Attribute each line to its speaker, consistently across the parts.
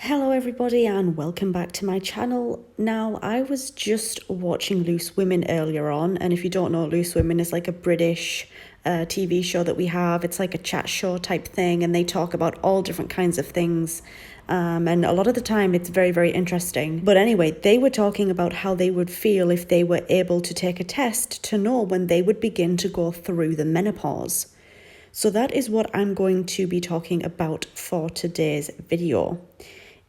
Speaker 1: Hello everybody and welcome back to my channel. Now, I was just watching Loose Women earlier on, and if you don't know, Loose Women is like a British TV show that we have. It's like a chat show type thing, and they talk about all different kinds of things. And a lot of the time it's very, very interesting. But anyway, they were talking about how they would feel if they were able to take a test to know when they would begin to go through the menopause. So that is what I'm going to be talking about for today's video.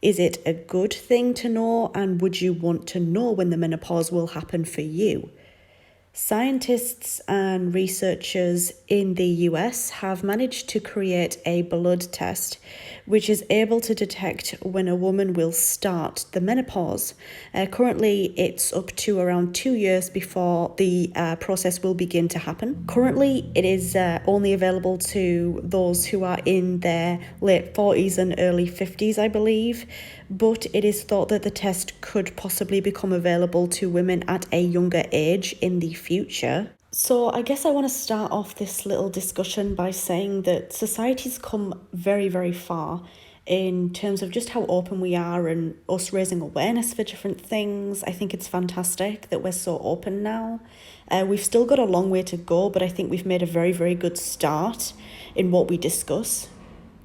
Speaker 1: Is it a good thing to know, and would you want to know when the menopause will happen for you? Scientists and researchers in the US have managed to create a blood test which is able to detect when a woman will start the menopause. Currently, it's up to around 2 years before the process will begin to happen. Currently, it is only available to those who are in their late 40s and early 50s, I believe, but it is thought that the test could possibly become available to women at a younger age in the future. So I guess I want to start off this little discussion by saying that society's come very, very far in terms of just how open we are and us raising awareness for different things. I think it's fantastic that we're so open now. We've still got a long way to go, but I think we've made a very, very good start in what we discuss.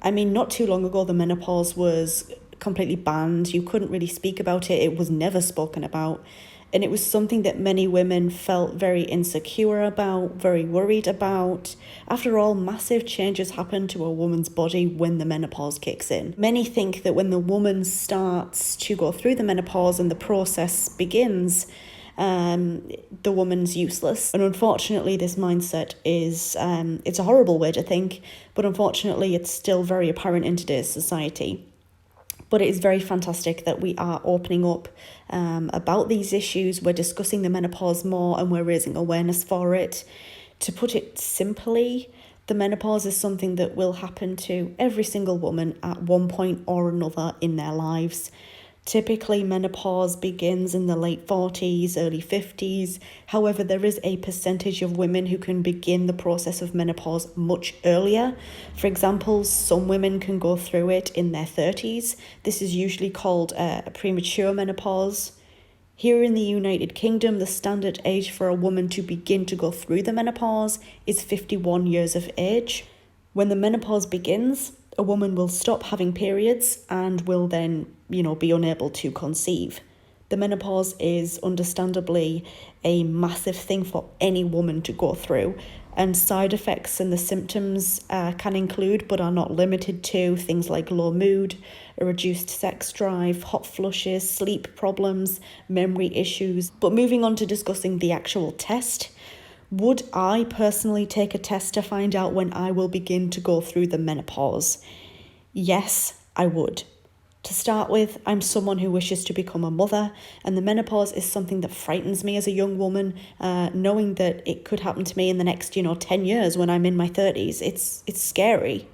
Speaker 1: I mean, not too long ago, the menopause was completely banned. You couldn't really speak about it. It was never spoken about. And it was something that many women felt very insecure about, very worried about. After all, massive changes happen to a woman's body when the menopause kicks in. Many think that when the woman starts to go through the menopause and the process begins, the woman's useless. And unfortunately, this mindset is, it's a horrible way to think, but unfortunately, it's still very apparent in today's society. But it is very fantastic that we are opening up about these issues. We're discussing the menopause more and we're raising awareness for it. To put it simply, the menopause is something that will happen to every single woman at one point or another in their lives. Typically, menopause begins in the late 40s, early 50s. However, there is a percentage of women who can begin the process of menopause much earlier. For example, some women can go through it in their 30s. This is usually called a premature menopause. Here in the United Kingdom, the standard age for a woman to begin to go through the menopause is 51 years of age. When the menopause begins, a woman will stop having periods and will then, be unable to conceive. The menopause is understandably a massive thing for any woman to go through, and side effects and the symptoms can include, but are not limited to, things like low mood, a reduced sex drive, hot flushes, sleep problems, memory issues. But moving on to discussing the actual test, would I personally take a test to find out when I will begin to go through the menopause? Yes, I would. To start with, I'm someone who wishes to become a mother, and the menopause is something that frightens me as a young woman, knowing that it could happen to me in the next, 10 years when I'm in my 30s. It's scary.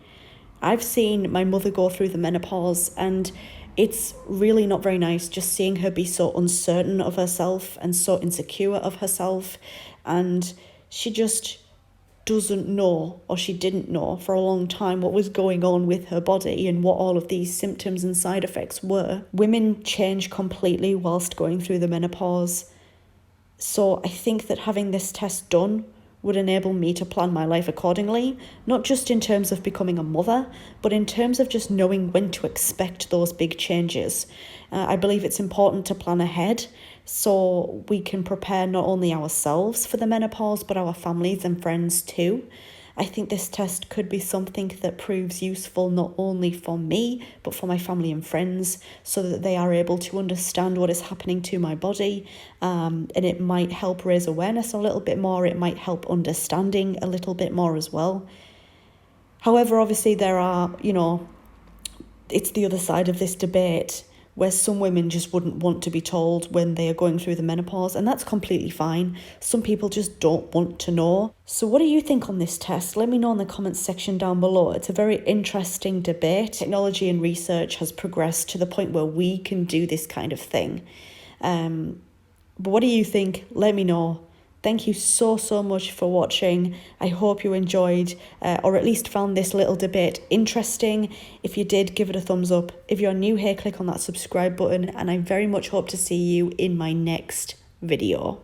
Speaker 1: I've seen my mother go through the menopause, and it's really not very nice just seeing her be so uncertain of herself and so insecure of herself, and she just doesn't know, or she didn't know for a long time, what was going on with her body and what all of these symptoms and side effects were. Women change completely whilst going through the menopause. So I think that having this test done would enable me to plan my life accordingly, not just in terms of becoming a mother, but in terms of just knowing when to expect those big changes. I believe it's important to plan ahead so we can prepare not only ourselves for the menopause, but our families and friends too. I think this test could be something that proves useful not only for me, but for my family and friends, so that they are able to understand what is happening to my body. And it might help raise awareness a little bit more. It might help understanding a little bit more as well. However, obviously there are, it's the other side of this debate, where some women just wouldn't want to be told when they are going through the menopause, and that's completely fine. Some people just don't want to know. So what do you think on this test? Let me know in the comments section down below. It's a very interesting debate. Technology and research has progressed to the point where we can do this kind of thing. But what do you think? Let me know. Thank you so much for watching. I hope you enjoyed or at least found this little debate interesting. If you did, give it a thumbs up. If you're new here, click on that subscribe button, and I very much hope to see you in my next video.